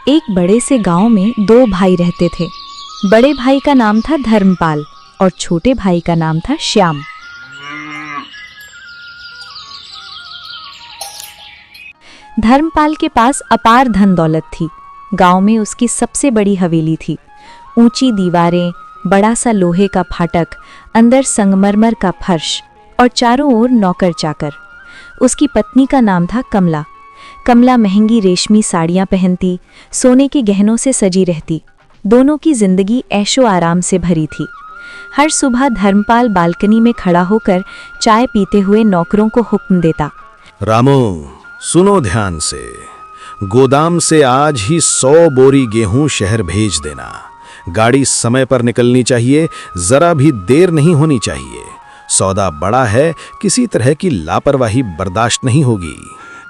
एक बड़े से गांव में दो भाई रहते थे। बड़े भाई का नाम था धर्मपाल और छोटे भाई का नाम था श्याम। धर्मपाल के पास अपार धन दौलत थी। गांव में उसकी सबसे बड़ी हवेली थी। ऊंची दीवारें, बड़ा सा लोहे का फाटक, अंदर संगमरमर का फर्श और चारों ओर नौकर चाकर। उसकी पत्नी का नाम था कमला। कमला महंगी रेशमी साड़ियां पहनती, सोने के गहनों से सजी रहती। दोनों की जिंदगी ऐशो आराम से भरी थी। हर सुबह धर्मपाल बालकनी में खड़ा होकर चाय पीते हुए नौकरों को हुक्म देता, रामो सुनो ध्यान से, गोदाम से आज ही 100 बोरी गेहूं शहर भेज देना। गाड़ी समय पर निकलनी चाहिए, जरा भी देर नहीं होनी चाहिए। सौदा बड़ा है, किसी तरह की लापरवाही बर्दाश्त नहीं होगी।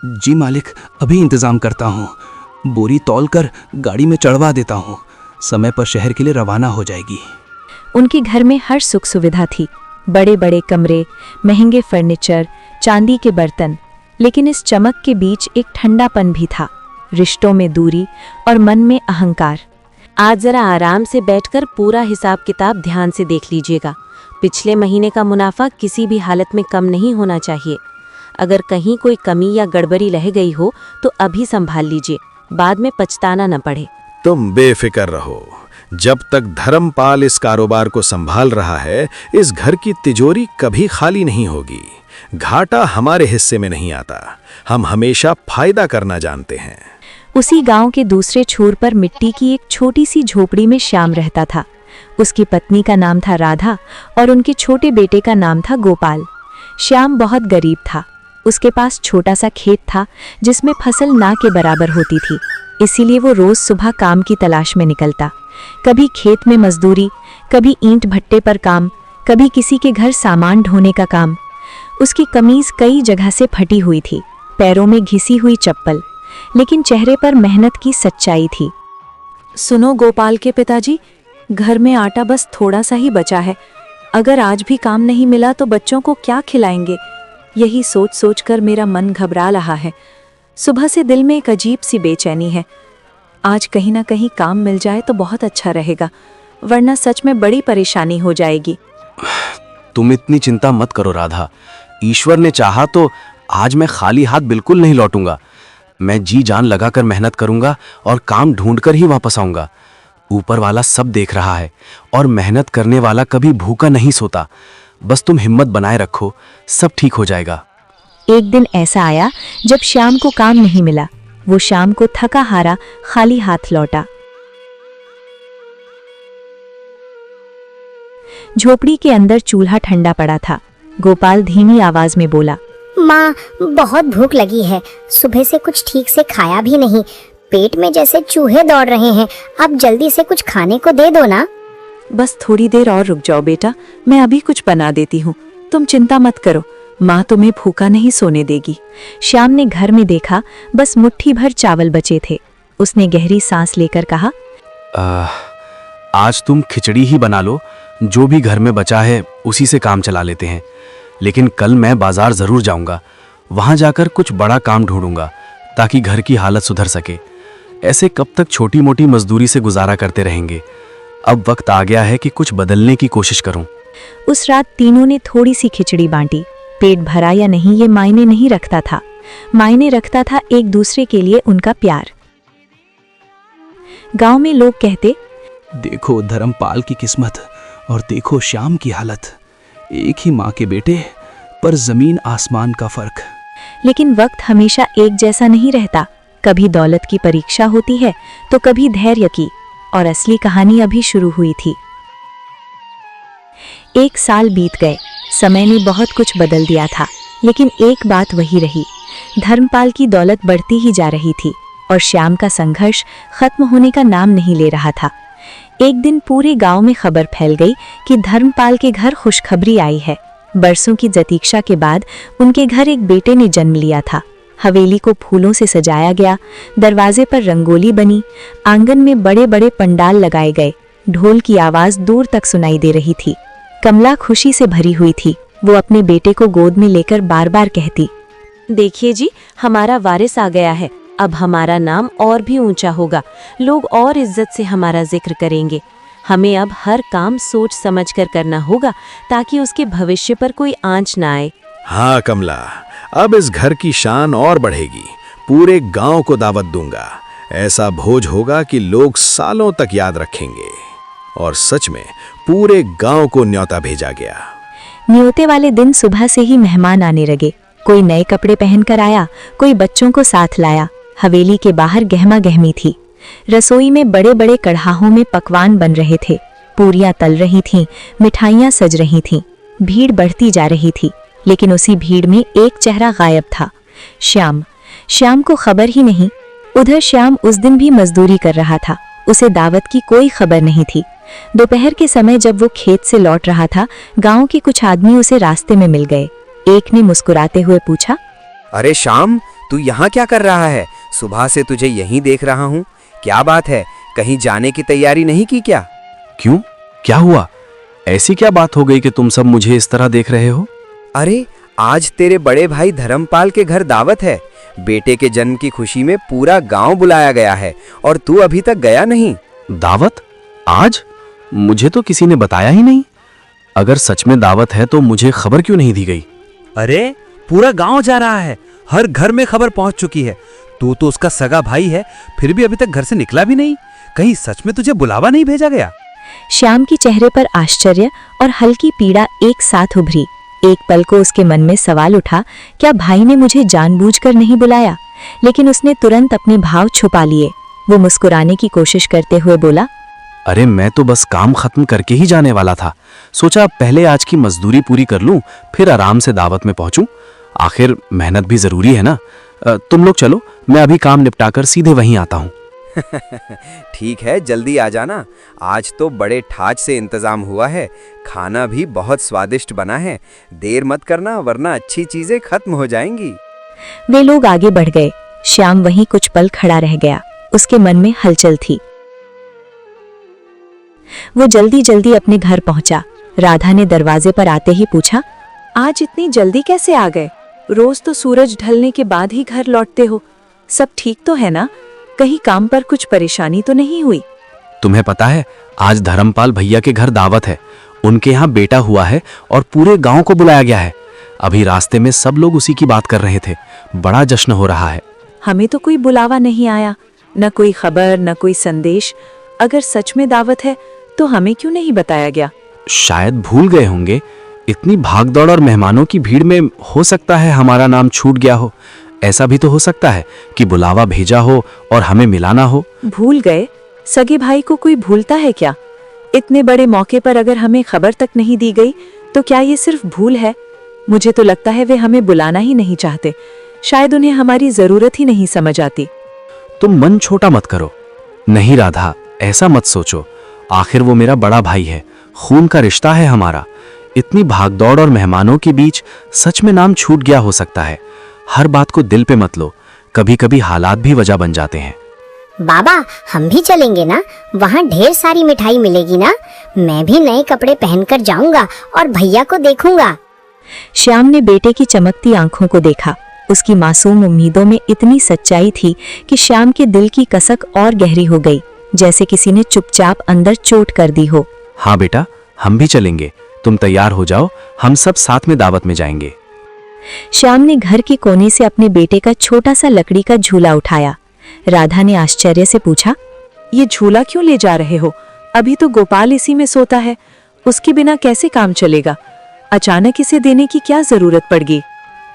जी मालिक, अभी इंतजाम करता हूँ। बोरी तौल कर गाड़ी में चढ़वा देता हूँ। समय पर शहर के लिए रवाना हो जाएगी। उनके घर में हर सुख सुविधा थी। बड़े बड़े कमरे, महंगे फर्नीचर, चांदी के बर्तन। लेकिन इस चमक के बीच एक ठंडापन भी था, रिश्तों में दूरी और मन में अहंकार। आज जरा आराम से बैठकर पूरा हिसाब किताब ध्यान से देख लीजिएगा। पिछले महीने का मुनाफा किसी भी हालत में कम नहीं होना चाहिए। अगर कहीं कोई कमी या गड़बड़ी रह गई हो तो अभी संभाल लीजिए, बाद में पछताना न पड़े। तुम बेफिक्र रहो, जब तक धर्मपाल इस कारोबार को संभाल रहा है, इस घर की तिजोरी कभी खाली नहीं होगी। घाटा हमारे हिस्से में नहीं आता, हम हमेशा फायदा करना जानते हैं। उसी गांव के दूसरे छोर पर मिट्टी की एक छोटी सी झोपड़ी में श्याम रहता था। उसकी पत्नी का नाम था राधा और उनके छोटे बेटे का नाम था गोपाल। श्याम बहुत गरीब था। उसके पास छोटा सा खेत था जिसमें फसल ना के बराबर होती थी, इसीलिए वो रोज सुबह काम की तलाश में निकलता। कभी खेत में मजदूरी, कभी ईंट भट्टे पर काम, कभी किसी के घर सामान ढोने का काम। उसकी कमीज कई जगह से फटी हुई थी, पैरों में घिसी हुई चप्पल, लेकिन चेहरे पर मेहनत की सच्चाई थी। सुनो गोपाल के पिताजी, घर में आटा बस थोड़ा सा ही बचा है। अगर आज भी काम नहीं मिला तो बच्चों को क्या खिलाएंगे? यही सोच सोच कर मेरा मन घबरा रहा है। सुबह से दिल में एक अजीब सी बेचैनी है। आज कहीं ना कहीं काम मिल जाए तो बहुत अच्छा रहेगा, वरना सच में बड़ी परेशानी हो जाएगी। तुम इतनी चिंता मत करो राधा। ईश्वर ने चाहा तो आज मैं खाली हाथ बिल्कुल नहीं लौटूंगा। मैं जी जान लगाकर मेहनत करूंगा और काम ढूंढकर ही वापस आऊंगा। ऊपर वाला सब देख रहा है और मेहनत करने वाला कभी भूखा नहीं सोता। बस तुम हिम्मत बनाए रखो, सब ठीक हो जाएगा। एक दिन ऐसा आया जब श्याम को काम नहीं मिला। वो शाम को थका हारा खाली हाथ लौटा। झोपड़ी के अंदर चूल्हा ठंडा पड़ा था। गोपाल धीमी आवाज में बोला, माँ, बहुत भूख लगी है। सुबह से कुछ ठीक से खाया भी नहीं। पेट में जैसे चूहे दौड़ रहे हैं। अब जल्दी से कुछ खाने को दे दो ना। बस थोड़ी देर और रुक जाओ बेटा, मैं अभी कुछ बना देती हूँ। तुम चिंता मत करो, माँ तुम्हें भूखा नहीं सोने देगी। श्याम ने घर में देखा, बस मुट्ठी भर चावल बचे थे। उसने गहरी सांस लेकर कहा, आज तुम खिचड़ी ही बना लो। जो भी घर में बचा है उसी से काम चला लेते हैं। लेकिन कल मैं बाजार जरूर जाऊंगा। वहां जाकर कुछ बड़ा काम ढूंढूंगा ताकि घर की हालत सुधर सके। ऐसे कब तक छोटी मोटी मजदूरी से गुजारा करते रहेंगे? अब वक्त आ गया है कि कुछ बदलने की कोशिश करूं। उस रात तीनों ने थोड़ी सी खिचड़ी बांटी। पेट भरा या नहीं ये मायने नहीं रखता था, मायने रखता था एक दूसरे के लिए उनका प्यार। गांव में लोग कहते, देखो धर्मपाल की किस्मत और देखो श्याम की हालत। एक ही माँ के बेटे, पर जमीन आसमान का फर्क। लेकिन वक्त हमेशा एक जैसा नहीं रहता। कभी दौलत की परीक्षा होती है तो कभी धैर्य की, और असली कहानी अभी शुरू हुई थी। 1 साल बीत गए। समय ने बहुत कुछ बदल दिया था, लेकिन एक बात वही रही। धर्मपाल की दौलत बढ़ती ही जा रही थी और श्याम का संघर्ष खत्म होने का नाम नहीं ले रहा था। एक दिन पूरे गांव में खबर फैल गई कि धर्मपाल के घर खुशखबरी आई है। बरसों की प्रतीक्षा के बाद उनके घर एक बेटे ने जन्म लिया था। हवेली को फूलों से सजाया गया, दरवाजे पर रंगोली बनी, आंगन में बड़े बड़े पंडाल लगाए गए। ढोल की आवाज दूर तक सुनाई दे रही थी। कमला खुशी से भरी हुई थी। वो अपने बेटे को गोद में लेकर बार बार कहती, देखिए जी, हमारा वारिस आ गया है। अब हमारा नाम और भी ऊंचा होगा, लोग और इज्जत से हमारा जिक्र करेंगे। हमें अब हर काम सोच समझ कर करना होगा ताकि उसके भविष्य पर कोई आंच ना आए। हाँ कमला, अब इस घर की शान और बढ़ेगी। पूरे गांव को दावत दूंगा। ऐसा भोज होगा कि लोग सालों तक याद रखेंगे। और सच में पूरे गांव को न्योता भेजा गया। न्योते वाले दिन सुबह से ही मेहमान आने लगे। कोई नए कपड़े पहनकर आया, कोई बच्चों को साथ लाया। हवेली के बाहर गहमा गहमी थी। रसोई में बड़े बड़े कढ़ाहों में पकवान बन रहे थे। पूरियां तल रही थीं, मिठाइयां सज रही थीं। भीड़ बढ़ती जा रही थी, लेकिन उसी भीड़ में एक चेहरा गायब था। श्याम। श्याम को खबर ही नहीं। उधर श्याम उस दिन भी मजदूरी कर रहा था। उसे दावत की कोई खबर नहीं थी। दोपहर के समय जब वो खेत से लौट रहा था, गांव के कुछ आदमी उसे रास्ते में मिल गए। एक ने मुस्कुराते हुए पूछा, अरे श्याम, तू यहाँ क्या कर रहा है? सुबह से तुझे यहीं देख रहा हूँ। क्या बात है, कहीं जाने की तैयारी नहीं की क्या? क्यों, क्या हुआ? ऐसी क्या बात हो गई कि तुम सब मुझे इस तरह देख रहे हो? अरे आज तेरे बड़े भाई धर्मपाल के घर दावत है। बेटे के जन्म की खुशी में पूरा गांव बुलाया गया है और तू अभी तक गया नहीं। दावत? आज? मुझे तो किसी ने बताया ही नहीं। अगर सच में दावत है तो मुझे खबर क्यों नहीं दी गई? अरे पूरा गांव जा रहा है, हर घर में खबर पहुंच चुकी है। तू तो उसका सगा भाई है, फिर भी अभी तक घर से निकला भी नहीं। कहीं सच में तुझे बुलावा नहीं भेजा गया? श्याम के चेहरे पर आश्चर्य और हल्की पीड़ा एक साथ उभरी। एक पल को उसके मन में सवाल उठा, क्या भाई ने मुझे जानबूझकर नहीं बुलाया? लेकिन उसने तुरंत अपने भाव छुपा लिए। वो मुस्कुराने की कोशिश करते हुए बोला, अरे मैं तो बस काम खत्म करके ही जाने वाला था। सोचा पहले आज की मजदूरी पूरी कर लूं, फिर आराम से दावत में पहुंचूं। आखिर मेहनत भी जरूरी है ना। तुम लोग चलो, मैं अभी काम निपटाकर सीधे वहीं आता हूं। ठीक है, जल्दी आ जाना। आज तो बड़े ठाज से इंतजाम हुआ है। खाना भी बहुत स्वादिष्ट बना है। देर मत करना, वरना अच्छी चीजें खत्म हो जाएंगी। वे लोग आगे बढ़ गए। श्याम वहीं कुछ पल खड़ा रह गया। उसके मन में हलचल थी। वो जल्दी जल्दी अपने घर पहुंचा। राधा ने दरवाजे पर आते ही पूछा, आज इतनी जल्दी कैसे आ गए? रोज तो सूरज ढलने के बाद ही घर लौटते हो। सब ठीक तो है ना? कहीं काम पर कुछ परेशानी तो नहीं हुई? तुम्हें पता है, आज धर्मपाल भैया के घर दावत है। उनके यहाँ बेटा हुआ है और पूरे गांव को बुलाया गया है। अभी रास्ते में सब लोग उसी की बात कर रहे थे। बड़ा जश्न हो रहा है। हमें तो कोई बुलावा नहीं आया, न कोई खबर, न कोई संदेश। अगर सच में दावत है तो हमें क्यों नहीं बताया गया? शायद भूल गए होंगे। इतनी भागदौड़ और मेहमानों की भीड़ में हो सकता है हमारा नाम छूट गया हो। ऐसा भी तो हो सकता है कि बुलावा भेजा हो और हमें मिलाना हो। भूल गए? सगे भाई को कोई भूलता है क्या? इतने बड़े मौके पर अगर हमें खबर तक नहीं दी गई तो क्या ये सिर्फ भूल है? मुझे तो लगता है वे हमें बुलाना ही नहीं चाहते। शायद उन्हें हमारी जरूरत ही नहीं समझ आती। तुम मन छोटा मत करो। नहीं राधा, ऐसा मत सोचो। आखिर वो मेरा बड़ा भाई है, खून का रिश्ता है हमारा। इतनी भागदौड़ और मेहमानों के बीच सच में नाम छूट गया हो सकता है। हर बात को दिल पे मत लो। कभी कभी हालात भी वजह बन जाते हैं। बाबा, हम भी चलेंगे ना? वहाँ ढेर सारी मिठाई मिलेगी ना? मैं भी नए कपड़े पहनकर जाऊंगा और भैया को देखूंगा। श्याम ने बेटे की चमकती आंखों को देखा। उसकी मासूम उम्मीदों में इतनी सच्चाई थी कि श्याम के दिल की कसक और गहरी हो गई, जैसे किसी ने चुपचाप अंदर चोट कर दी हो। हाँ बेटा, हम भी चलेंगे। तुम तैयार हो जाओ, हम सब साथ में दावत में जाएंगे। श्याम ने घर के कोने से अपने बेटे का छोटा सा लकड़ी का झूला उठाया। राधा ने आश्चर्य से पूछा, ये झूला क्यों ले जा रहे हो? अभी तो गोपाल इसी में सोता है। उसके बिना कैसे काम चलेगा? अचानक इसे देने की क्या जरूरत पड़ गई?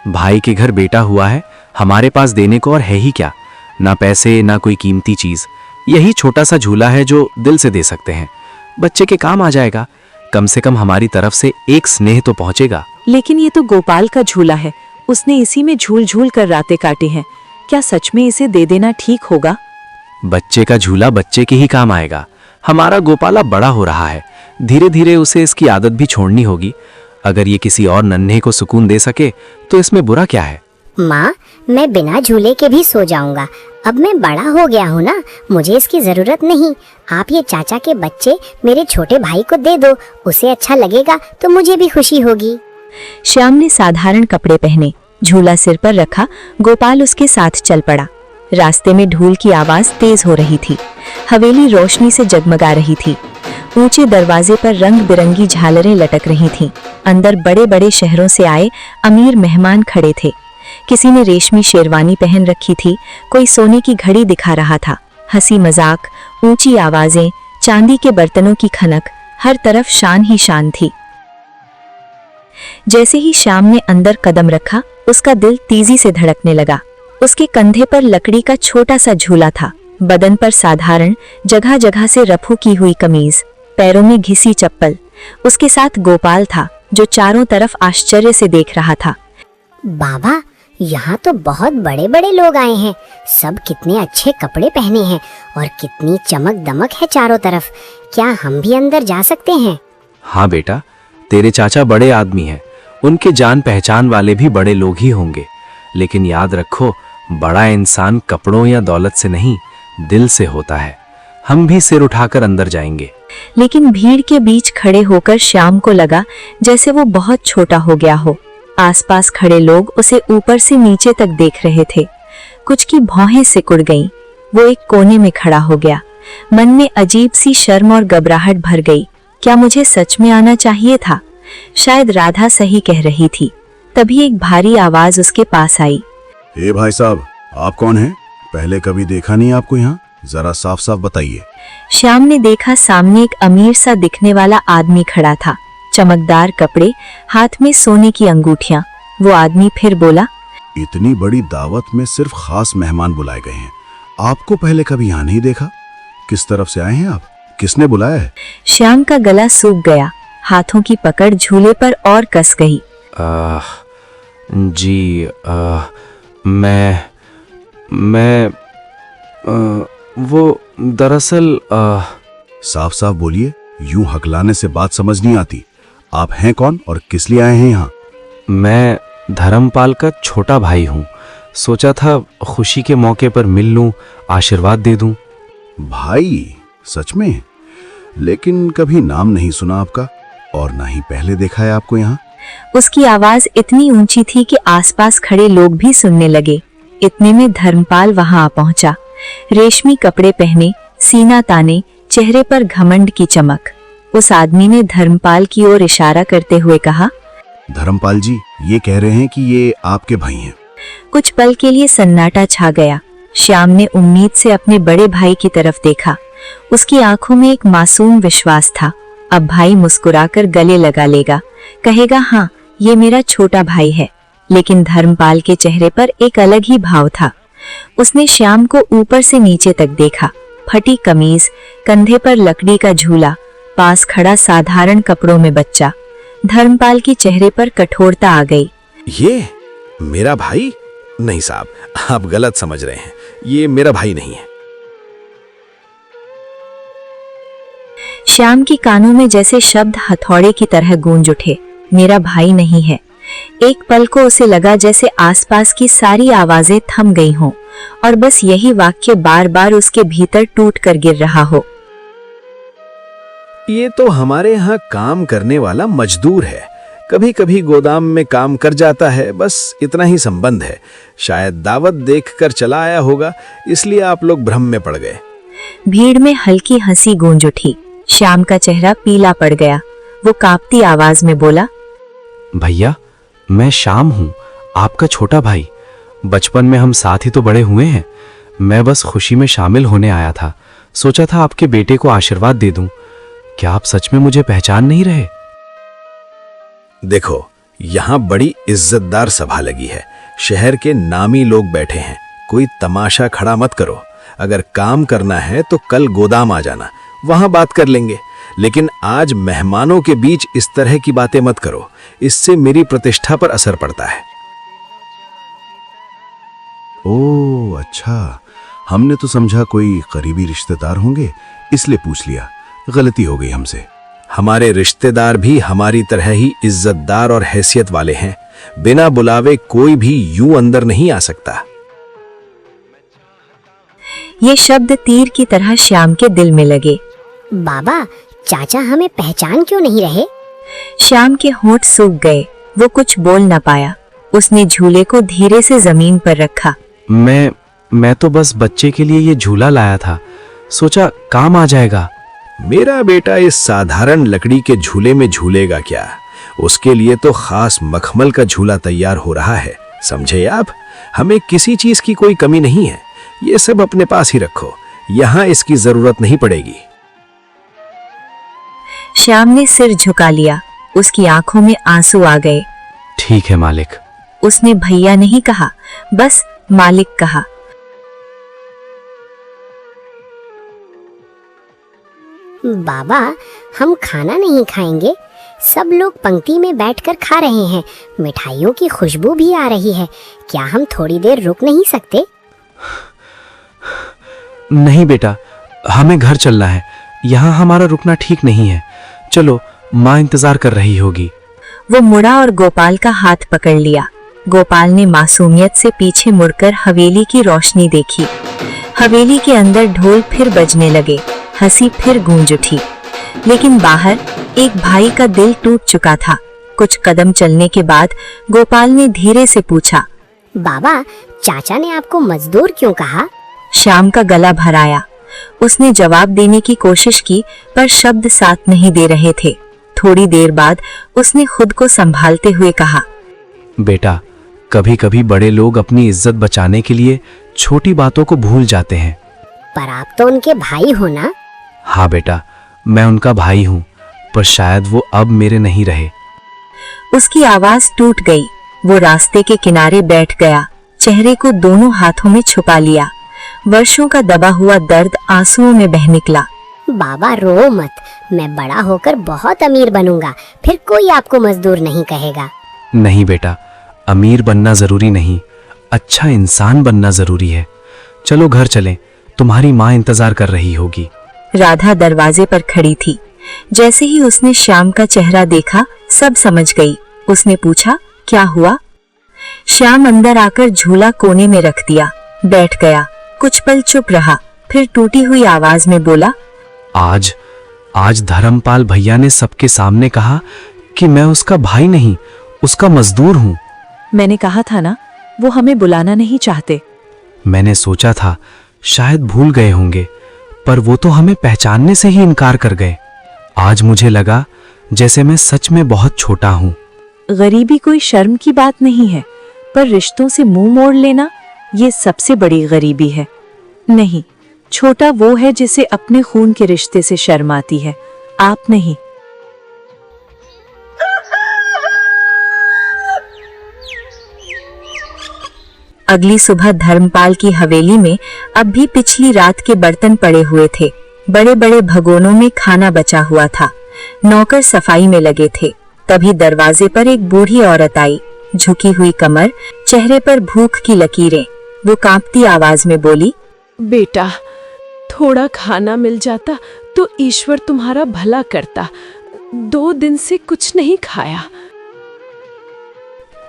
भाई के घर बेटा हुआ है, हमारे पास देने को और है ही क्या। ना पैसे, ना कोई कीमती चीज। यही छोटा सा झूला है जो दिल से दे सकते हैं। बच्चे के काम आ जाएगा। कम से कम हमारी तरफ से एक स्नेह तो पहुंचेगा। लेकिन ये तो गोपाल का झूला है। उसने इसी में झूल झूल कर रातें काटी हैं। क्या सच में इसे दे देना ठीक होगा? बच्चे का झूला बच्चे के ही काम आएगा। हमारा गोपाला बड़ा हो रहा है। धीरे धीरे उसे इसकी आदत भी छोड़नी होगी। अगर ये किसी और नन्हे को सुकून दे सके तो इसमें बुरा क्या है? माँ, मैं बिना झूले के भी सो जाऊंगा। अब मैं बड़ा हो गया हूँ ना, मुझे इसकी जरूरत नहीं। आप ये चाचा के बच्चे मेरे छोटे भाई को दे दो। उसे अच्छा लगेगा तो मुझे भी खुशी होगी। श्याम ने साधारण कपड़े पहने, झूला सिर पर रखा। गोपाल उसके साथ चल पड़ा। रास्ते में ढूल की आवाज तेज हो रही थी। हवेली रोशनी से जगमगा रही थी। ऊंचे दरवाजे पर रंग बिरंगी झालरें लटक रही थीं। अंदर बड़े बड़े शहरों से आए अमीर मेहमान खड़े थे। किसी ने रेशमी शेरवानी पहन रखी थी, कोई सोने की घड़ी दिखा रहा था। हंसी मजाक, ऊंची आवाजें, चांदी के बर्तनों की खनक, हर तरफ शान ही शान थी। जैसे ही श्याम ने अंदर कदम रखा, उसका दिल तेजी से धड़कने लगा। उसके कंधे पर लकड़ी का छोटा सा झूला था, बदन पर साधारण जगह जगह से रफू की हुई कमीज, पैरों में घिसी चप्पल। उसके साथ गोपाल था, जो चारों तरफ आश्चर्य से देख रहा था। बाबा, यहाँ तो बहुत बड़े बड़े लोग आए हैं। सब कितने अच्छे कपड़े पहने हैं और कितनी चमक दमक है चारों तरफ। क्या हम भी अंदर जा सकते हैं? हाँ बेटा, तेरे चाचा बड़े आदमी हैं, उनके जान पहचान वाले भी बड़े लोग ही होंगे। लेकिन याद रखो, बड़ा इंसान कपड़ों या दौलत से नहीं, दिल से होता है। हम भी सिर उठाकर अंदर जाएंगे। लेकिन भीड़ के बीच खड़े होकर श्याम को लगा जैसे वो बहुत छोटा हो गया हो। आसपास खड़े लोग उसे ऊपर से नीचे तक देख रहे थे। कुछ की भौहें सिकुड़ गईं। वो एक कोने में खड़ा हो गया। मन में अजीब सी शर्म और घबराहट भर गई। क्या मुझे सच में आना चाहिए था? शायद राधा सही कह रही थी। तभी एक भारी आवाज उसके पास आई। ए भाई साहब, आप कौन हैं? पहले कभी देखा नहीं आपको यहाँ, जरा साफ साफ बताइए। श्याम ने देखा सामने एक अमीर सा दिखने वाला आदमी खड़ा था। चमकदार कपड़े, हाथ में सोने की अंगूठियां। वो आदमी फिर बोला, इतनी बड़ी दावत में सिर्फ खास मेहमान बुलाए गए हैं। आपको पहले कभी यहाँ नहीं देखा। किस तरफ से आए हैं आप? किसने बुलाया है? श्याम का गला सूख गया। हाथों की पकड़ झूले पर और कस गई। जी, वो दरअसल साफ साफ बोलिए, यूं हकलाने से बात समझ नहीं आती। आप हैं कौन और किस लिए आए हैं यहाँ? मैं धर्मपाल का छोटा भाई हूँ। सोचा था खुशी के मौके पर मिल लूं, आशीर्वाद दे दूं। भाई? सच में? लेकिन कभी नाम नहीं सुना आपका और ना ही पहले देखा है आपको यहाँ। उसकी आवाज इतनी ऊंची थी कि आसपास खड़े लोग भी सुनने लगे। इतने में धर्मपाल वहां आ पहुंचा। रेशमी कपड़े पहने, सीना ताने, चेहरे पर घमंड की चमक। उस आदमी ने धर्मपाल की ओर इशारा करते हुए कहा, धर्मपाल जी, ये कह रहे हैं कि ये आपके भाई हैं। कुछ पल के लिए सन्नाटा छा गया। श्याम ने उम्मीद से अपने बड़े भाई की तरफ देखा। उसकी आंखों में एक मासूम विश्वास था। अब भाई मुस्कुराकर गले लगा लेगा, कहेगा, हाँ, ये मेरा छोटा भाई है। लेकिन धर्मपाल के चेहरे पर एक अलग ही भाव था। उसने श्याम को ऊपर से नीचे तक देखा। फटी कमीज, कंधे पर लकड़ी का झूला, पास खड़ा साधारण कपड़ों में बच्चा। धर्मपाल के चेहरे पर कठोरता आ गई। ये मेरा भाई? नहीं साहब, आप गलत समझ रहे हैं। ये मेरा भाई नहीं है। श्याम के कानों में जैसे शब्द हथौड़े की तरह गूंज उठे। मेरा भाई नहीं है। एक पल को उसे लगा जैसे आसपास की सारी आवाजें थम गई हों और बस यही वाक्य बार बार उसके भीतर टूट कर गिर रहा हो। ये तो हमारे यहाँ काम करने वाला मजदूर है। कभी कभी गोदाम में काम कर जाता है, बस इतना ही संबंध है। शायद दावत देखकर चला आया होगा, इसलिए आप लोग भ्रम में पड़ गए। भीड़ में हल्की हंसी गूंज उठी। श्याम का चेहरा पीला पड़ गया। वो कांपती आवाज में बोला, भैया, मैं श्याम हूँ, आपका छोटा भाई। बचपन में हम साथ ही तो बड़े हुए हैं। मैं बस खुशी में शामिल होने आया था। सोचा था आपके बेटे को आशीर्वाद दे दूं। क्या आप सच में मुझे पहचान नहीं रहे? देखो, यहाँ बड़ी इज्जतदार सभा लगी है। शहर के नामी लोग बैठे हैं। कोई तमाशा खड़ा मत करो। अगर काम करना है तो कल गोदाम आ जाना, वहां बात कर लेंगे। लेकिन आज मेहमानों के बीच इस तरह की बातें मत करो। इससे मेरी प्रतिष्ठा पर असर पड़ता है। ओह अच्छा, हमने तो समझा कोई करीबी रिश्तेदार होंगे, इसलिए पूछ लिया। गलती हो गई हमसे। हमारे रिश्तेदार भी हमारी तरह ही इज्जतदार और हैसियत वाले हैं। बिना बुलावे कोई भी यूं अंदर नहीं आ सकता। ये शब्द तीर की तरह श्याम के दिल में लगे। बाबा, चाचा हमें पहचान क्यों नहीं रहे? श्याम के होंठ सूख गए। वो कुछ बोल न पाया। उसने झूले को धीरे से जमीन पर रखा। मैं मैं तो बस बच्चे के लिए ये झूला लाया था, सोचा काम आ जाएगा। मेरा बेटा इस साधारण लकड़ी के झूले में झूलेगा क्या? उसके लिए तो खास मखमल का झूला तैयार हो रहा है, समझे आप? हमें किसी चीज की कोई कमी नहीं है, ये सब अपने पास ही रखो, यहाँ इसकी जरूरत नहीं पड़ेगी। श्याम ने सिर झुका लिया, उसकी आंखों में आंसू आ गए। ठीक है मालिक। उसने भैया नहीं कहा, बस मालिक कहा। बाबा, हम खाना नहीं खाएंगे? सब लोग पंक्ति में बैठकर खा रहे हैं, मिठाइयों की खुशबू भी आ रही है। क्या हम थोड़ी देर रुक नहीं सकते? नहीं बेटा, हमें घर चलना है, यहाँ हमारा रुकना ठीक नहीं है। चलो, माँ इंतजार कर रही होगी। वो मुड़ा और गोपाल का हाथ पकड़ लिया। गोपाल ने मासूमियत से पीछे मुड़कर हवेली की रोशनी देखी। हवेली के अंदर ढोल फिर बजने लगे, हंसी फिर गूंज उठी। लेकिन बाहर एक भाई का दिल टूट चुका था। कुछ कदम चलने के बाद गोपाल ने धीरे से पूछा, बाबा, चाचा ने आपको मजदूर क्यों कहा? श्याम का गला भर आया। उसने जवाब देने की कोशिश की, पर शब्द साथ नहीं दे रहे थे। थोड़ी देर बाद उसने खुद को संभालते हुए कहा, बेटा, कभी कभी बड़े लोग अपनी इज्जत बचाने के लिए छोटी बातों को भूल जाते हैं। पर आप तो उनके भाई हो ना? हाँ बेटा, मैं उनका भाई हूँ, पर शायद वो अब मेरे नहीं रहे। उसकी आवाज टूट गई। वो रास्ते के किनारे बैठ गया, चेहरे को दोनों हाथों में छुपा लिया। वर्षों का दबा हुआ दर्द आंसुओं में बह निकला। बाबा, रो मत, मैं बड़ा होकर बहुत अमीर बनूंगा, फिर कोई आपको मजदूर नहीं कहेगा। नहीं बेटा, अमीर बनना जरूरी नहीं, अच्छा इंसान बनना जरूरी है। चलो घर चलें, तुम्हारी माँ इंतजार कर रही होगी। राधा दरवाजे पर खड़ी थी। जैसे ही उसने श्याम का चेहरा देखा, सब समझ गई। उसने पूछा, क्या हुआ? श्याम अंदर आकर झूला कोने में रख दिया, बैठ गया। कुछ पल चुप रहा, फिर टूटी हुई आवाज में बोला, आज धर्मपाल भैया ने सबके सामने कहा कि मैं उसका भाई नहीं, उसका मजदूर हूँ। मैंने कहा था ना, वो हमें बुलाना नहीं चाहते। मैंने सोचा था शायद भूल गए होंगे, पर वो तो हमें पहचानने से ही इनकार कर गए। आज मुझे लगा जैसे मैं सच में बहुत छोटा हूँ। गरीबी कोई शर्म की बात नहीं है, पर रिश्तों से मुंह मोड़ लेना, ये सबसे बड़ी गरीबी है। नहीं, छोटा वो है जिसे अपने खून के रिश्ते से शर्म आती है, आप नहीं। अगली सुबह धर्मपाल की हवेली में अब भी पिछली रात के बर्तन पड़े हुए थे। बड़े बड़े भगोनों में खाना बचा हुआ था। नौकर सफाई में लगे थे। तभी दरवाजे पर एक बूढ़ी औरत आई, झुकी हुई कमर, चेहरे पर भूख की लकीरें। वो कांपती आवाज में बोली, बेटा, थोड़ा खाना मिल जाता तो ईश्वर तुम्हारा भला करता। 2 दिन से कुछ नहीं खाया।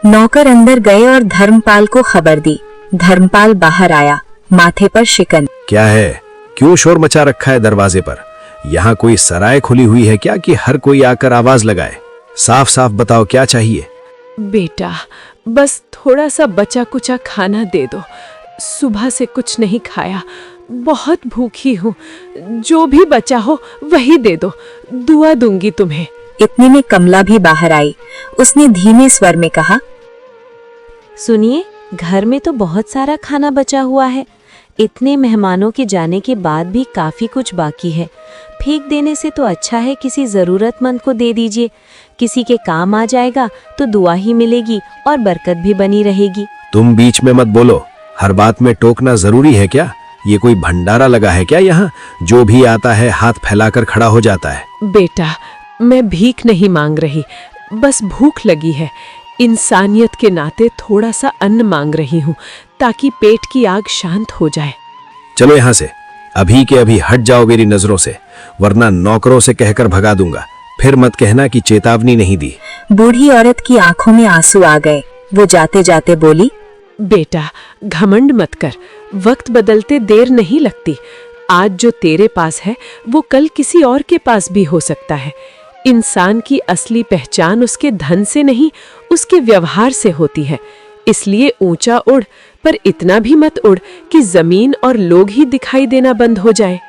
नौकर अंदर गए और धर्मपाल को खबर दी। धर्मपाल बाहर आया, माथे पर शिकन। क्या है? क्यों शोर मचा रखा है दरवाजे पर? यहाँ कोई सराय खुली हुई है क्या कि हर कोई आकर आवाज लगाए? साफ साफ बताओ, क्या चाहिए? बेटा, बस थोड़ा सा बचा कुचा खाना दे दो। सुबह से कुछ नहीं खाया, बहुत भूखी हूँ। जो भी बचा हो वही दे दो, दुआ दूंगी तुम्हें। इतने में कमला भी बाहर आई। उसने धीमे स्वर में कहा, सुनिए, घर में तो बहुत सारा खाना बचा हुआ है। इतने मेहमानों के जाने के बाद भी काफी कुछ बाकी है। फेंक देने से तो अच्छा है किसी जरूरतमंद को दे दीजिए। किसी के काम आ जाएगा तो दुआ ही मिलेगी और बरकत भी बनी रहेगी। तुम बीच में मत बोलो। हर बात में टोकना जरूरी है क्या? ये कोई भंडारा लगा है क्या यहाँ? जो भी आता है हाथ फैलाकर खड़ा हो जाता है। बेटा, मैं भीख नहीं मांग रही, बस भूख लगी है। इंसानियत के नाते थोड़ा सा अन्न मांग रही हूँ, ताकि पेट की आग शांत हो जाए। चलो यहाँ से, अभी के अभी हट जाओ मेरी नजरों से, वरना नौकरों से कहकर भगा दूंगा। फिर मत कहना कि चेतावनी नहीं दी। बूढ़ी औरत की आंखों में आंसू आ गए। वो जाते जाते बोली, बेटा, घमंड मत कर। वक्त बदलते देर नहीं लगती। आज जो तेरे पास है वो कल किसी और के पास भी हो सकता है। इंसान की असली पहचान उसके धन से नहीं, उसके व्यवहार से होती है। इसलिए ऊंचा उड़, पर इतना भी मत उड़ कि जमीन और लोग ही दिखाई देना बंद हो जाए।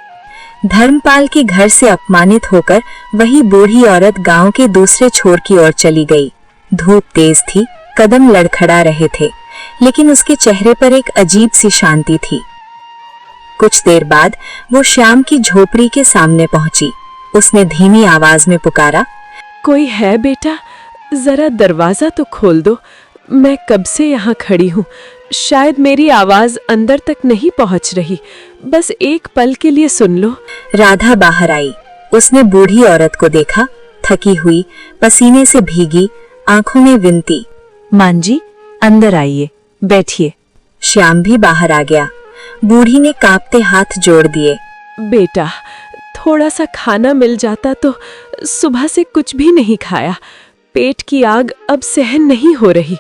धर्मपाल के घर से अपमानित होकर वही बूढ़ी औरत गांव के दूसरे छोर की ओर चली गई। धूप तेज थी, कदम लड़खड़ा रहे थे, लेकिन उसके चेहरे पर एक अजीब सी शांति थी। कुछ देर बाद वो श्याम की झोपड़ी के सामने पहुंची। उसने धीमी आवाज में पुकारा, कोई है बेटा? जरा दरवाजा तो खोल दो। मैं कब से यहाँ खड़ी हूँ, शायद मेरी आवाज अंदर तक नहीं पहुँच रही। बस एक पल के लिए सुन लो। राधा बाहर आई। उसने बूढ़ी औरत को देखा, थकी हुई, पसीने से भीगी, आंखों में विनती, मां जी अंदर आइए, बैठिए। श्याम भी बाहर आ गया। बूढ़ी ने कांपते हाथ जोड़ दिए। बेटा, थोड़ा सा खाना मिल जाता तो। सुबह से कुछ भी नहीं खाया। पेट की आग अब सहन नहीं हो रही।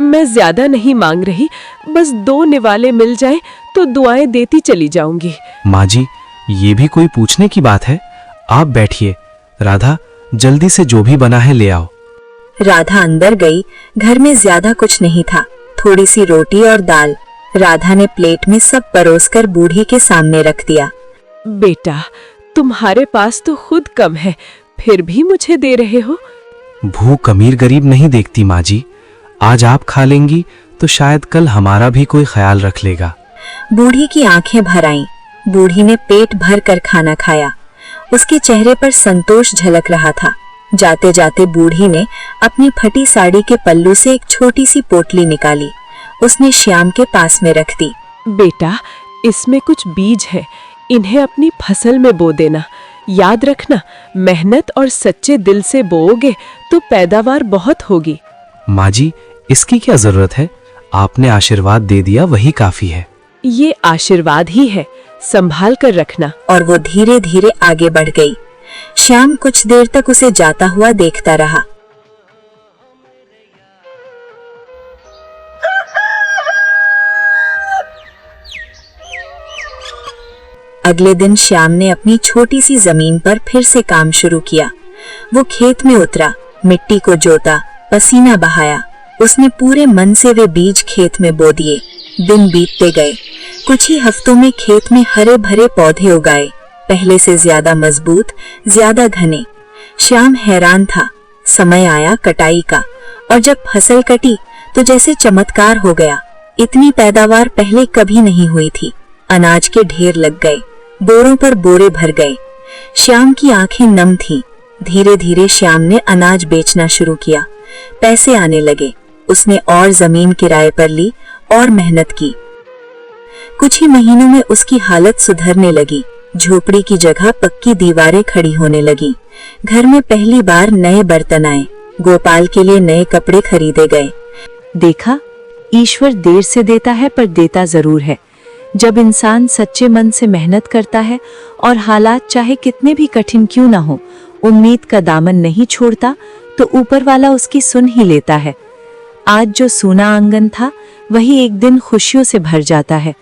मैं ज्यादा नहीं मांग रही, बस 2 निवाले मिल जाए तो दुआएं देती चली जाऊंगी। माँ जी, ये भी कोई पूछने की बात है? आप बैठिए। राधा, जल्दी से जो भी बना है ले आओ। राधा अंदर गई। घर में ज्यादा कुछ नहीं था, थोड़ी सी रोटी और दाल। राधा ने प्लेट में सब परोसकर बूढ़ी के सामने रख दिया। बेटा, तुम्हारे पास तो खुद कम है, फिर भी मुझे दे रहे हो। भूख अमीर गरीब नहीं देखती माँ जी। आज आप खा लेंगी तो शायद कल हमारा भी कोई ख्याल रख लेगा। बूढ़ी की आंखें भर आईं। बूढ़ी ने पेट भर कर खाना खाया। उसके चेहरे पर संतोष झलक रहा था। जाते जाते बूढ़ी ने अपनी फटी साड़ी के पल्लू से एक छोटी सी पोटली निकाली। उसने श्याम के पास में रख दी। बेटा, इसमें कुछ बीज है, इन्हें अपनी फसल में बो देना। याद रखना, मेहनत और सच्चे दिल से बोओगे तो पैदावार बहुत होगी। माँ जी, इसकी क्या जरूरत है? आपने आशीर्वाद दे दिया, वही काफी है। ये आशीर्वाद ही है, संभाल कर रखना। और वो धीरे धीरे आगे बढ़ गई। श्याम कुछ देर तक उसे जाता हुआ देखता रहा। अगले दिन श्याम ने अपनी छोटी सी जमीन पर फिर से काम शुरू किया। वो खेत में उतरा, मिट्टी को जोता, पसीना बहाया। उसने पूरे मन से वे बीज खेत में बो दिए। दिन बीतते गए। कुछ ही हफ्तों में खेत में हरे भरे पौधे उगाए, पहले से ज्यादा मजबूत, ज्यादा घने। श्याम हैरान था। समय आया कटाई का, और जब फसल कटी तो जैसे चमत्कार हो गया। इतनी पैदावार पहले कभी नहीं हुई थी। अनाज के ढेर लग गए, बोरों पर बोरे भर गए। श्याम की आंखें नम थीं। धीरे धीरे श्याम ने अनाज बेचना शुरू किया। पैसे आने लगे। उसने और जमीन किराए पर ली और मेहनत की। कुछ ही महीनों में उसकी हालत सुधरने लगी। झोपड़ी की जगह पक्की दीवारें खड़ी होने लगी। घर में पहली बार नए बर्तन आए। गोपाल के लिए नए कपड़े खरीदे गए। देखा, ईश्वर देर से देता है पर देता जरूर है। जब इंसान सच्चे मन से मेहनत करता है और हालात चाहे कितने भी कठिन क्यों ना हो, उम्मीद का दामन नहीं छोड़ता, तो ऊपर वाला उसकी सुन ही लेता है। आज जो सूना आंगन था, वही एक दिन खुशियों से भर जाता है।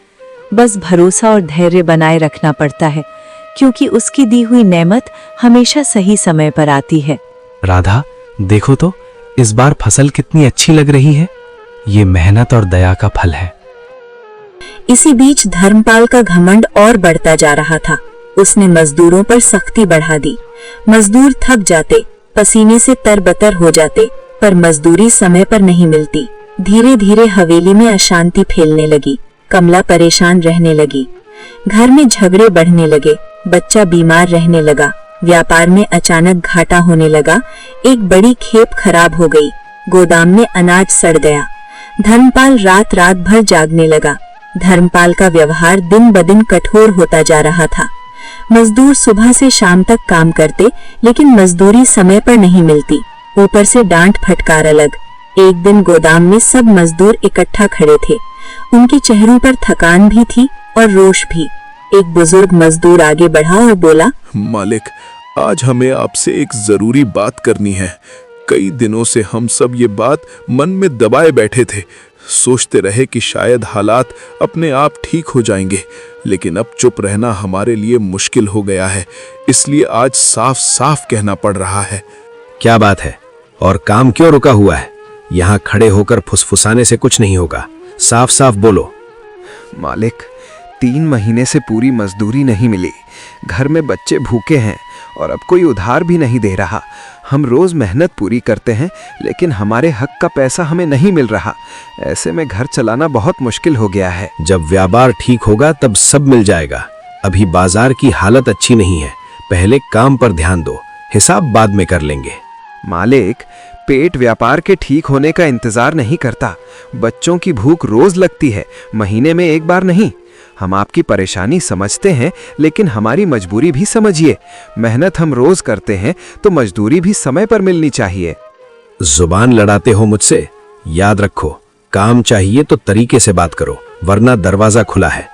बस भरोसा और धैर्य बनाए रखना पड़ता है, क्योंकि उसकी दी हुई नेमत हमेशा सही समय पर आती है। राधा, देखो तो इस बार फसल कितनी अच्छी लग रही है। ये मेहनत और दया का फल है। इसी बीच धर्मपाल का घमंड और बढ़ता जा रहा था। उसने मजदूरों पर सख्ती बढ़ा दी। मजदूर थक जाते, पसीने से तरबतर हो जाते, पर मजदूरी समय पर नहीं मिलती। धीरे धीरे हवेली में अशांति फैलने लगी। कमला परेशान रहने लगी। घर में झगड़े बढ़ने लगे। बच्चा बीमार रहने लगा। व्यापार में अचानक घाटा होने लगा। एक बड़ी खेप खराब हो गई। गोदाम में अनाज सड़ गया। धर्मपाल रात रात भर जागने लगा। धर्मपाल का व्यवहार दिन ब दिन कठोर होता जा रहा था। मजदूर सुबह से शाम तक काम करते, लेकिन मजदूरी समय पर नहीं मिलती। ऊपर से डांट फटकार अलग। एक दिन गोदाम में सब मजदूर इकट्ठा खड़े थे। उनके चेहरों पर थकान भी थी और रोष भी। एक बुजुर्ग मजदूर आगे बढ़ा और बोला, मालिक, आज हमें आपसे एक जरूरी बात करनी है। कई दिनों से हम सब ये बात मन में दबाए बैठे थे। सोचते रहे कि शायद हालात अपने आप ठीक हो जाएंगे, लेकिन अब चुप रहना हमारे लिए मुश्किल हो गया है। इसलिए आज साफ साफ कहना पड़ रहा है। क्या बात है और काम क्यों रुका हुआ है? यहाँ खड़े होकर फुसफुसाने से कुछ नहीं होगा। साफ साफ बोलो। मालिक, 3 महीने से पूरी मजदूरी नहीं मिली। घर में बच्चे भूखे हैं और अब कोई उधार भी नहीं दे रहा। हम रोज मेहनत पूरी करते हैं, लेकिन हमारे हक का पैसा हमें नहीं मिल रहा। ऐसे में घर चलाना बहुत मुश्किल हो गया है। जब व्यापार ठीक होगा तब सब मिल जाएगा। अभी बाजार की हालत अच्छी नहीं है, पहले काम पर ध्यान दो, हिसाब बाद में कर लेंगे। मालिक, पेट व्यापार के ठीक होने का इंतजार नहीं करता। बच्चों की भूख रोज लगती है, महीने में एक बार नहीं। हम आपकी परेशानी समझते हैं, लेकिन हमारी मजबूरी भी समझिए। मेहनत हम रोज करते हैं तो मजदूरी भी समय पर मिलनी चाहिए। जुबान लड़ाते हो मुझसे? याद रखो, काम चाहिए तो तरीके से बात करो, वरना दरवाजा खुला है।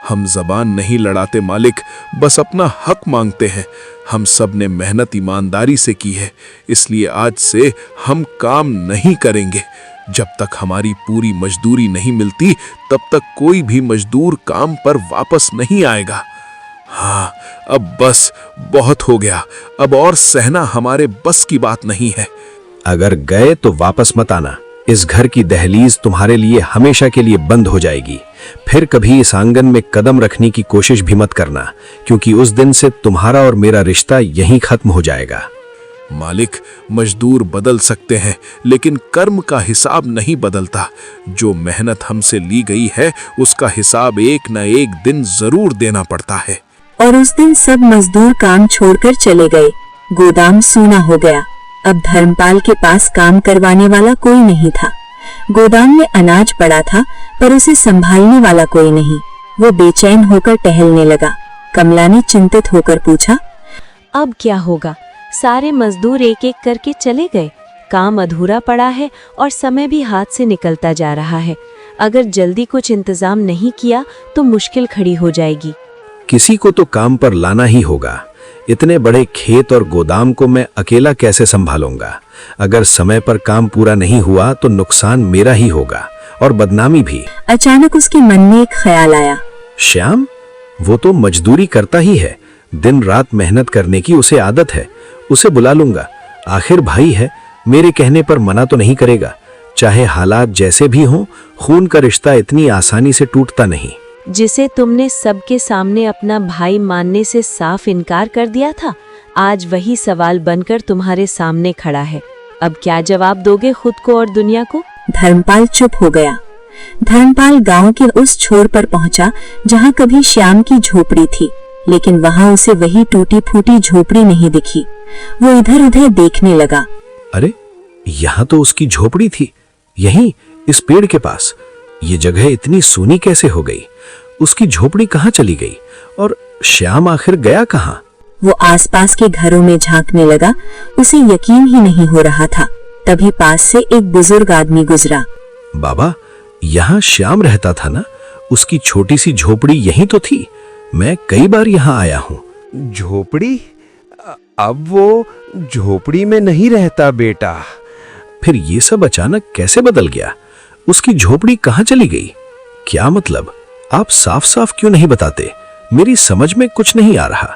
हम जबान नहीं लड़ाते मालिक, बस अपना हक मांगते हैं। हम सब ने मेहनत ईमानदारी से की है, इसलिए आज से हम काम नहीं करेंगे। जब तक हमारी पूरी मजदूरी नहीं मिलती तब तक कोई भी मजदूर काम पर वापस नहीं आएगा। हाँ, अब बस बहुत हो गया, अब और सहना हमारे बस की बात नहीं है। अगर गए तो वापस मत आना। इस घर की दहलीज तुम्हारे लिए हमेशा के लिए बंद हो जाएगी। फिर कभी इस आंगन में कदम रखने की कोशिश भी मत करना, क्योंकि उस दिन से तुम्हारा और मेरा रिश्ता यहीं खत्म हो जाएगा। मालिक, मजदूर बदल सकते हैं, लेकिन कर्म का हिसाब नहीं बदलता। जो मेहनत हमसे ली गई है उसका हिसाब एक न एक दिन जरूर देना पड़ता है। और उस दिन सब मजदूर काम छोड़कर चले गए। गोदाम सूना हो गया। अब धर्मपाल के पास काम करवाने वाला कोई नहीं था। गोदाम में अनाज पड़ा था, पर उसे संभालने वाला कोई नहीं। वो बेचैन होकर टहलने लगा। कमला ने चिंतित होकर पूछा, अब क्या होगा? सारे मजदूर एक एक करके चले गए। काम अधूरा पड़ा है और समय भी हाथ से निकलता जा रहा है। अगर जल्दी कुछ इंतजाम नहीं किया तो मुश्किल खड़ी हो जाएगी। किसी को तो काम पर लाना ही होगा। इतने बड़े खेत और गोदाम को मैं अकेला कैसे संभालूंगा? अगर समय पर काम पूरा नहीं हुआ तो नुकसान मेरा ही होगा और बदनामी भी। अचानक उसके मन में एक ख्याल आया। श्याम, वो तो मजदूरी करता ही है, दिन रात मेहनत करने की उसे आदत है। उसे बुला लूंगा, आखिर भाई है, मेरे कहने पर मना तो नहीं करेगा। चाहे हालात जैसे भी हों, खून का रिश्ता इतनी आसानी से टूटता नहीं। जिसे तुमने सबके सामने अपना भाई मानने से साफ इनकार कर दिया था, आज वही सवाल बनकर तुम्हारे सामने खड़ा है। अब क्या जवाब दोगे खुद को और दुनिया को? धर्मपाल चुप हो गया। धर्मपाल गांव के उस छोर पर पहुंचा जहां कभी श्याम की झोपड़ी थी, लेकिन वहां उसे वही टूटी फूटी झोपड़ी नहीं दिखी। वो इधर उधर देखने लगा। अरे, यहाँ तो उसकी झोपड़ी थी, यहीं इस पेड़ के पास। ये जगह इतनी सूनी कैसे हो गई? उसकी झोपड़ी कहाँ चली गई? और श्याम आखिर गया कहाँ? वो आसपास के घरों में झांकने लगा। उसे यकीन ही नहीं हो रहा था। तभी पास से एक बुजुर्ग आदमी गुजरा। बाबा, यहाँ श्याम रहता था ना? उसकी छोटी सी झोपड़ी यहीं तो थी। मैं कई बार यहाँ आया हूँ। झोपड़ी? अब वो झोपड़ी में नहीं रहता बेटा। फिर ये सब अचानक कैसे बदल गया? उसकी झोपड़ी कहाँ चली गई? क्या मतलब? आप साफ साफ क्यों नहीं बताते? मेरी समझ में कुछ नहीं आ रहा।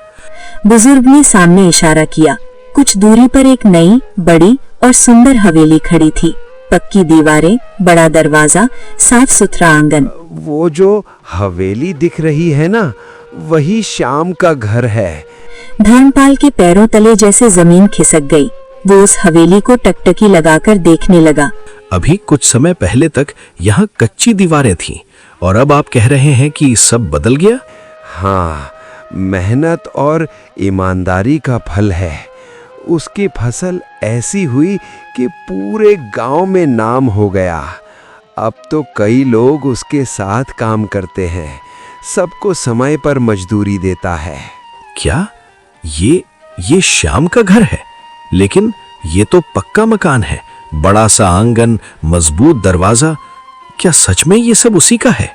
बुजुर्ग ने सामने इशारा किया। कुछ दूरी पर एक नई, बड़ी और सुंदर हवेली खड़ी थी। पक्की दीवारें, बड़ा दरवाजा, साफ सुथरा आंगन। वो जो हवेली दिख रही है ना, वही श्याम का घर है। धर्मपाल के पैरों तले जैसे जमीन खिसक गई। वो उस हवेली को टकटकी लगाकर देखने लगा। अभी कुछ समय पहले तक यहाँ कच्ची दीवारें थीं, और अब आप कह रहे हैं कि सब बदल गया? हाँ, मेहनत और ईमानदारी का फल है। उसकी फसल ऐसी हुई कि पूरे गांव में नाम हो गया। अब तो कई लोग उसके साथ काम करते हैं। सबको समय पर मजदूरी देता है। क्या ये श्याम का घर है? लेकिन ये तो पक्का मकान है, बड़ा सा आंगन, मजबूत दरवाजा। क्या सच में ये सब उसी का है?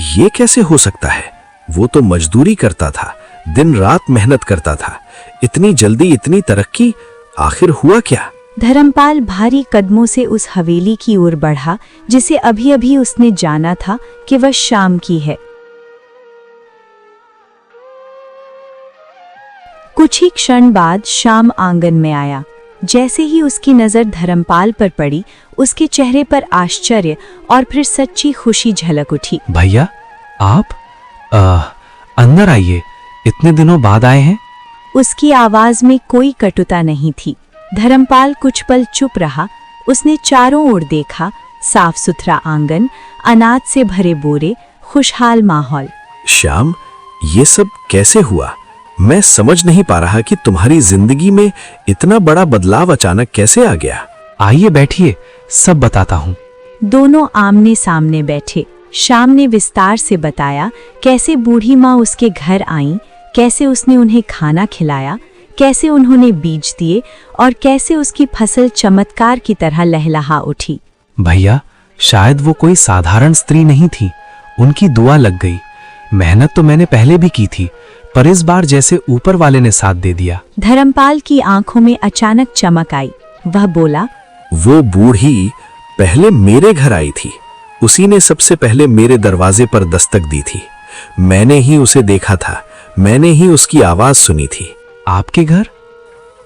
ये कैसे हो सकता है? वो तो मजदूरी करता था, दिन रात मेहनत करता था। इतनी जल्दी इतनी तरक्की, आखिर हुआ क्या? धर्मपाल भारी कदमों से उस हवेली की ओर बढ़ा जिसे अभी अभी उसने जाना था कि वह श्याम की है। कुछ ही क्षण बाद श्याम आंगन में आया। जैसे ही उसकी नजर धर्मपाल पर पड़ी, उसके चेहरे पर आश्चर्य और फिर सच्ची खुशी झलक उठी। भैया आप अंदर आइए, इतने दिनों बाद आए हैं। उसकी आवाज में कोई कटुता नहीं थी। धर्मपाल कुछ पल चुप रहा। उसने चारों ओर देखा, साफ सुथरा आंगन, अनाज से भरे बोरे, खुशहाल माहौल। श्याम, ये सब कैसे हुआ? मैं समझ नहीं पा रहा कि तुम्हारी जिंदगी में इतना बड़ा बदलाव अचानक कैसे आ गया। आइए बैठिए, सब बताता हूँ। दोनों आमने सामने बैठे। श्याम ने विस्तार से बताया कैसे बूढ़ी माँ उसके घर आईं, कैसे उसने उन्हें खाना खिलाया, कैसे उन्होंने बीज दिए और कैसे उसकी फसल चमत्कार की तरह लहलहा उठी। भैया शायद वो कोई साधारण स्त्री नहीं थी, उनकी दुआ लग गई। मेहनत तो मैंने पहले भी की थी, पर इस बार जैसे ऊपर वाले ने साथ दे दिया। धर्मपाल की आंखों में अचानक चमक आई। वह बोला, वो बूढ़ी पहले मेरे घर आई थी, उसी ने सबसे पहले मेरे दरवाजे पर दस्तक दी थी। मैंने ही उसे देखा था, मैंने ही उसकी आवाज सुनी थी। आपके घर?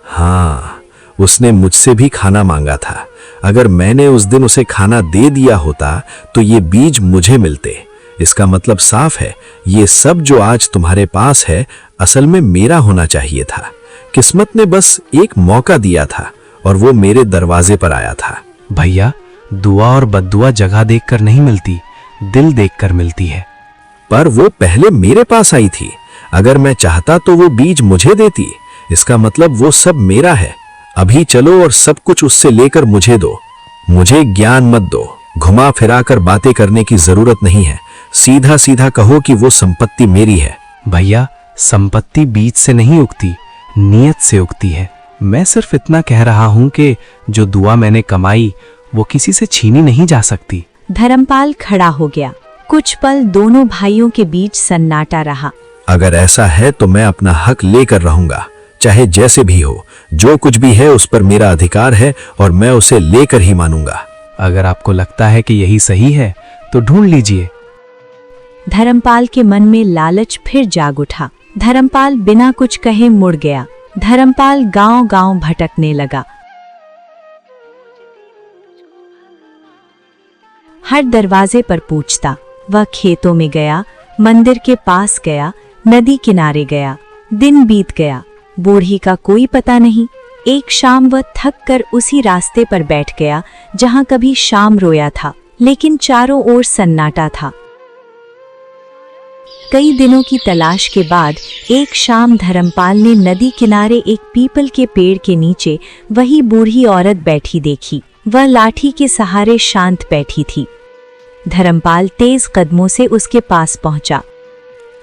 हाँ, उसने मुझसे भी खाना मांगा था। अगर मैंने उस दिन उसे खाना दे दिया होता तो ये बीज मुझे मिलते। इसका मतलब साफ है, ये सब जो आज तुम्हारे पास है असल में मेरा होना चाहिए था। किस्मत ने बस एक मौका दिया था और वो मेरे दरवाजे पर आया था। भैया दुआ और बद्दुआ जगह देखकर नहीं मिलती, दिल देखकर मिलती है। पर वो पहले मेरे पास आई थी। अगर मैं चाहता तो वो बीज मुझे देती। इसका मतलब वो सब मेरा है। अभी चलो और सब कुछ उससे लेकर मुझे दो। मुझे ज्ञान मत दो, घुमा फिरा कर बातें करने की जरूरत नहीं है। सीधा सीधा कहो कि वो संपत्ति मेरी है। भैया संपत्ति बीज से नहीं उगती, नियत से उगती है। मैं सिर्फ इतना कह रहा हूँ कि जो दुआ मैंने कमाई वो किसी से छीनी नहीं जा सकती। धर्मपाल खड़ा हो गया। कुछ पल दोनों भाइयों के बीच सन्नाटा रहा। अगर ऐसा है तो मैं अपना हक लेकर रहूंगा, चाहे जैसे भी हो। जो कुछ भी है उस पर मेरा अधिकार है और मैं उसे लेकर ही मानूंगा। अगर आपको लगता है कि यही सही है तो ढूंढ लीजिए। धर्मपाल के मन में लालच फिर जाग उठा। धर्मपाल बिना कुछ कहे मुड़ गया। धर्मपाल गांव-गांव भटकने लगा। हर दरवाजे पर पूछता। वह खेतों में गया, मंदिर के पास गया, नदी किनारे गया। दिन बीत गया, बूढ़ी का कोई पता नहीं। एक शाम वह थक कर उसी रास्ते पर बैठ गया जहां कभी शाम रोया था, लेकिन चारों ओर सन्नाटा था। कई दिनों की तलाश के बाद एक शाम धर्मपाल ने नदी किनारे एक पीपल के पेड़ के नीचे वही बूढ़ी औरत बैठी देखी। वह लाठी के सहारे शांत बैठी थी। धर्मपाल तेज कदमों से उसके पास पहुंचा।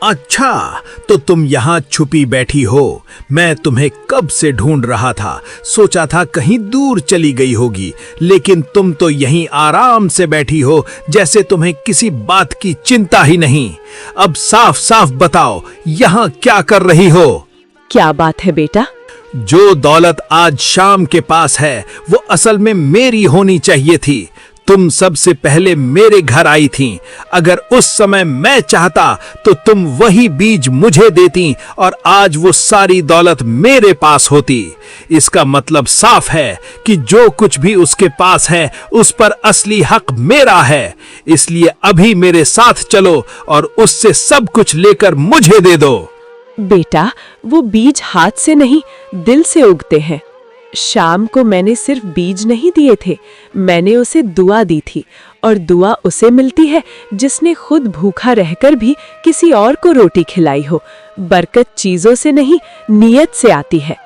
अच्छा, तो तुम यहाँ छुपी बैठी हो। मैं तुम्हें कब से ढूंढ रहा था। सोचा था कहीं दूर चली गई होगी, लेकिन तुम तो यहीं आराम से बैठी हो, जैसे तुम्हें किसी बात की चिंता ही नहीं। अब साफ साफ बताओ, यहाँ क्या कर रही हो? क्या बात है बेटा? जो दौलत आज शाम के पास है वो असल में मेरी होनी चाहिए थी। तुम सबसे पहले मेरे घर आई थीं। अगर उस समय मैं चाहता तो तुम वही बीज मुझे देती और आज वो सारी दौलत मेरे पास होती। इसका मतलब साफ है कि जो कुछ भी उसके पास है उस पर असली हक मेरा है। इसलिए अभी मेरे साथ चलो और उससे सब कुछ लेकर मुझे दे दो। बेटा, वो बीज हाथ से नहीं, दिल से उगते हैं। शाम को मैंने सिर्फ बीज नहीं दिए थे, मैंने उसे दुआ दी थी, और दुआ उसे मिलती है जिसने खुद भूखा रहकर भी किसी और को रोटी खिलाई हो। बरकत चीजों से नहीं, नियत से आती है।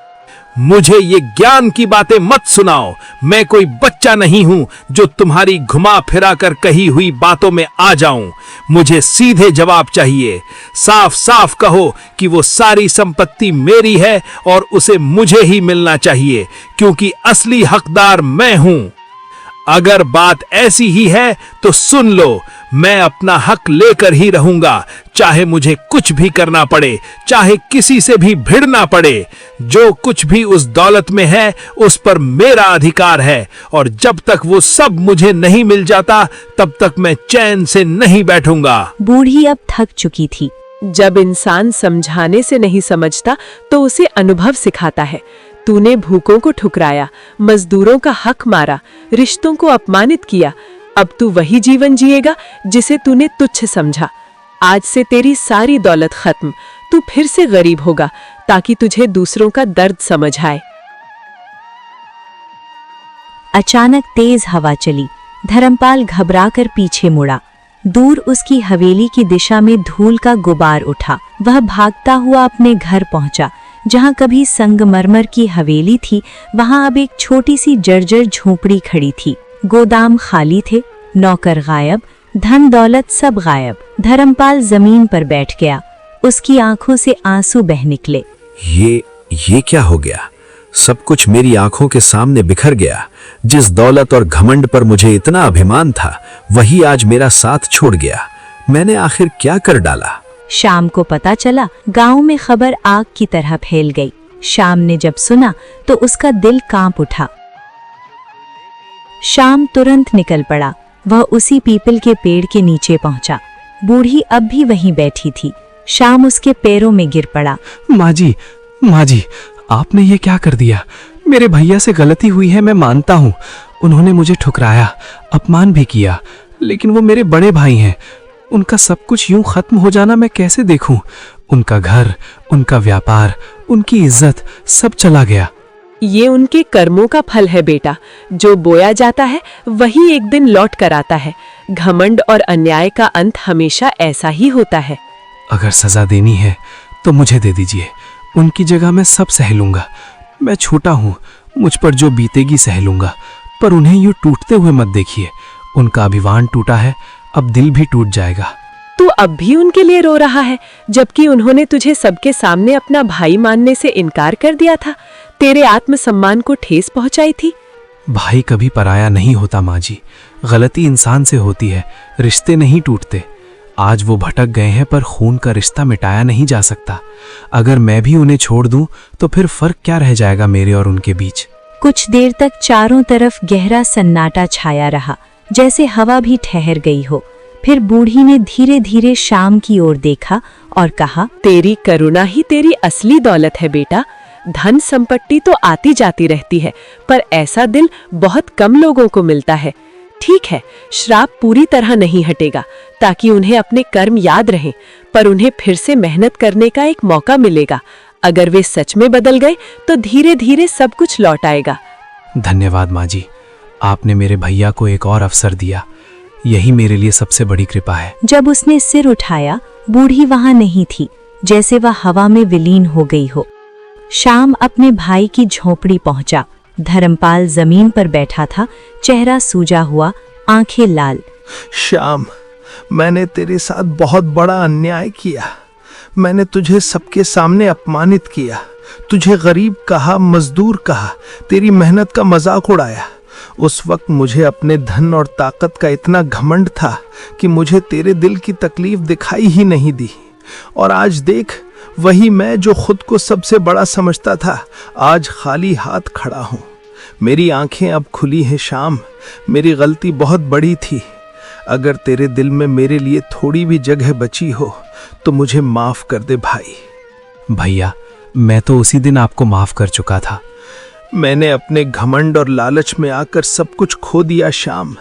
मुझे ये ज्ञान की बातें मत सुनाओ। मैं कोई बच्चा नहीं हूँ जो तुम्हारी घुमा फिरा कर कही हुई बातों में आ जाऊं। मुझे सीधे जवाब चाहिए। साफ साफ कहो कि वो सारी संपत्ति मेरी है और उसे मुझे ही मिलना चाहिए, क्योंकि असली हकदार मैं हूँ। अगर बात ऐसी ही है तो सुन लो, मैं अपना हक लेकर ही रहूंगा, चाहे मुझे कुछ भी करना पड़े, चाहे किसी से भी भिड़ना पड़े। जो कुछ भी उस दौलत में है उस पर मेरा अधिकार है, और जब तक वो सब मुझे नहीं मिल जाता तब तक मैं चैन से नहीं बैठूंगा। बूढ़ी अब थक चुकी थी। जब इंसान समझाने से नहीं समझता तो उसे अनुभव सिखाता है। तूने भूखों को ठुकराया, मजदूरों का हक मारा, रिश्तों को अपमानित किया। अब तू वही जीवन जिएगा जिसे तूने तुच्छ समझा। आज से तेरी सारी दौलत खत्म, तू फिर से गरीब होगा ताकि तुझे दूसरों का दर्द समझ आए। अचानक तेज हवा चली। धर्मपाल घबराकर पीछे मुड़ा। दूर उसकी हवेली की दिशा में धूल का गुबार उठा। वह भागता हुआ अपने घर पहुंचा। जहां कभी संगमरमर की हवेली थी, वहां अब एक छोटी सी जर्जर झोपड़ी खड़ी थी। गोदाम खाली थे, नौकर गायब, धन दौलत सब गायब। धर्मपाल जमीन पर बैठ गया। उसकी आंखों से आंसू बह निकले। ये क्या हो गया? सब कुछ मेरी आंखों के सामने बिखर गया। जिस दौलत और घमंड पर मुझे इतना अभिमान था, वही आज मेरा साथ छोड़ गया। मैंने आखिर क्या कर डाला? शाम को पता चला, गांव में खबर आग की तरह फैल गई। शाम ने जब सुना तो उसका दिल कांप उठा। शाम तुरंत निकल पड़ा। वह उसी पीपल के पेड़ के नीचे पहुंचा। बूढ़ी अब भी वहीं बैठी थी। शाम उसके पैरों में गिर पड़ा। माँ जी, आपने ये क्या कर दिया? मेरे भैया से गलती हुई है, मैं मानता हूँ। उन्होंने मुझे ठुकराया, अपमान भी किया, लेकिन वो मेरे बड़े भाई हैं। उनका सब कुछ यूं खत्म हो जाना मैं कैसे देखूं? उनका घर, उनका व्यापार, उनकी इज्जत सब चला गया। ये उनके कर्मों का फल है बेटा। जो बोया जाता है वही एक दिन लौट कर आता है। घमंड और अन्याय का अंत हमेशा ऐसा ही होता है। अगर सजा देनी है तो मुझे दे दीजिए। उनकी जगह मैं सब सह लूंगा। मैं छोटा हूँ, मुझ पर जो बीतेगी सह लूंगा, पर उन्हें यूं टूटते हुए मत देखिए। उनका अभिमान टूटा है, अब दिल भी टूट जाएगा। तू अब भी उनके लिए रो रहा है, जबकि उन्होंने तुझे सबके सामने अपना भाई मानने से इनकार कर दिया था, तेरे आत्मसम्मान को ठेस पहुंचाई थी। भाई कभी पराया नहीं होता माँ जी। गलती इंसान से होती है, रिश्ते नहीं टूटते। आज वो भटक गए हैं, पर खून का रिश्ता मिटाया नहीं जा सकता। अगर मैं भी उन्हें छोड़ दूं तो फिर फर्क क्या रह जाएगा मेरे और उनके बीच? कुछ देर तक चारों तरफ गहरा सन्नाटा छाया रहा, जैसे हवा भी ठहर गई हो। फिर बूढ़ी ने धीरे धीरे शाम की ओर देखा और कहा, तेरी करुणा ही तेरी असली दौलत है बेटा। धन संपत्ति तो आती जाती रहती है, पर ऐसा दिल बहुत कम लोगों को मिलता है। ठीक है, श्राप पूरी तरह नहीं हटेगा, ताकि उन्हें अपने कर्म याद रहें, पर उन्हें फिर से मेहनत करने का एक मौका मिलेगा। अगर वे सच में बदल गए तो धीरे धीरे सब कुछ लौट आएगा। धन्यवाद माँ जी, आपने मेरे भैया को एक और अवसर दिया। यही मेरे लिए सबसे बड़ी कृपा है। जब उसने सिर उठाया, बूढ़ी वहां नहीं थी, जैसे वह हवा में विलीन हो गई हो। शाम अपने भाई की झोपड़ी पहुंचा। धर्मपाल जमीन पर बैठा था, चेहरा सूजा हुआ, आंखें लाल। श्याम, मैंने तेरे साथ बहुत बड़ा अन्याय किया। मैंने तुझे सबके सामने अपमानित किया, तुझे गरीब कहा, मजदूर कहा, तेरी मेहनत का मजाक उड़ाया। उस वक्त मुझे अपने धन और ताकत का इतना घमंड था कि मुझे तेरे दिल की तकलीफ दिखाई ही नहीं दी। और आज देख, वही मैं जो खुद को सबसे बड़ा समझता था, आज खाली हाथ खड़ा हूँ। मेरी आंखें अब खुली हैं श्याम। मेरी गलती बहुत बड़ी थी। अगर तेरे दिल में मेरे लिए थोड़ी भी जगह बची हो तो मुझे माफ कर दे भाई। भैया, मैं तो उसी दिन आपको माफ कर चुका था। मैंने अपने घमंड और लालच में आकर सब कुछ खो दिया श्याम।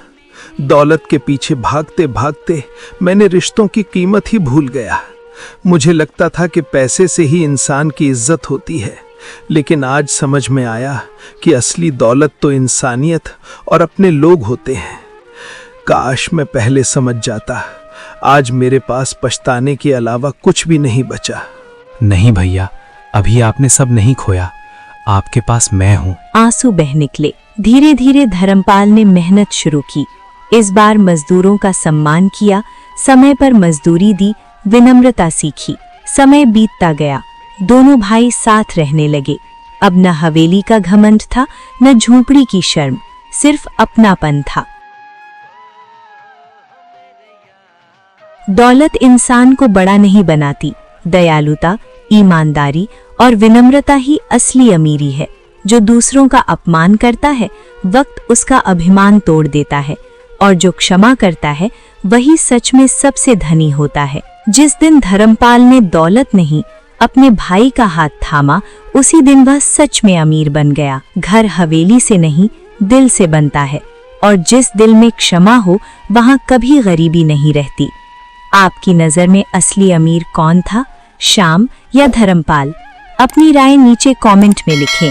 दौलत के पीछे भागते भागते मैंने रिश्तों की कीमत ही भूल गया। मुझे लगता था कि पैसे से ही इंसान की इज्जत होती है, लेकिन आज समझ में आया कि असली दौलत तो इंसानियत और अपने लोग होते हैं। काश मैं पहले समझ जाता। आज मेरे पास पछताने के अलावा कुछ भी नहीं बचा। नहीं भैया, अभी आपने सब नहीं खोया। आपके पास मैं हूँ। आंसू बह निकले। धीरे धीरे धर्मपाल ने मेहनत शुरू की। इस बार मजदूरों का सम्मान किया, समय पर मजदूरी दी, विनम्रता सीखी। समय बीतता गया, दोनों भाई साथ रहने लगे। अब न हवेली का घमंड था, न झोपड़ी की शर्म, सिर्फ अपनापन था। दौलत इंसान को बड़ा नहीं बनाती, दयालुता, ईमानदारी और विनम्रता ही असली अमीरी है। जो दूसरों का अपमान करता है, वक्त उसका अभिमान तोड़ देता है, और जो क्षमा करता है वही सच में सबसे धनी होता है। जिस दिन धर्मपाल ने दौलत नहीं अपने भाई का हाथ थामा, उसी दिन वह सच में अमीर बन गया। घर हवेली से नहीं, दिल से बनता है, और जिस दिल में क्षमा हो वहां कभी गरीबी नहीं रहती। आपकी नजर में असली अमीर कौन था, श्याम या धर्मपाल? अपनी राय नीचे कमेंट में लिखें।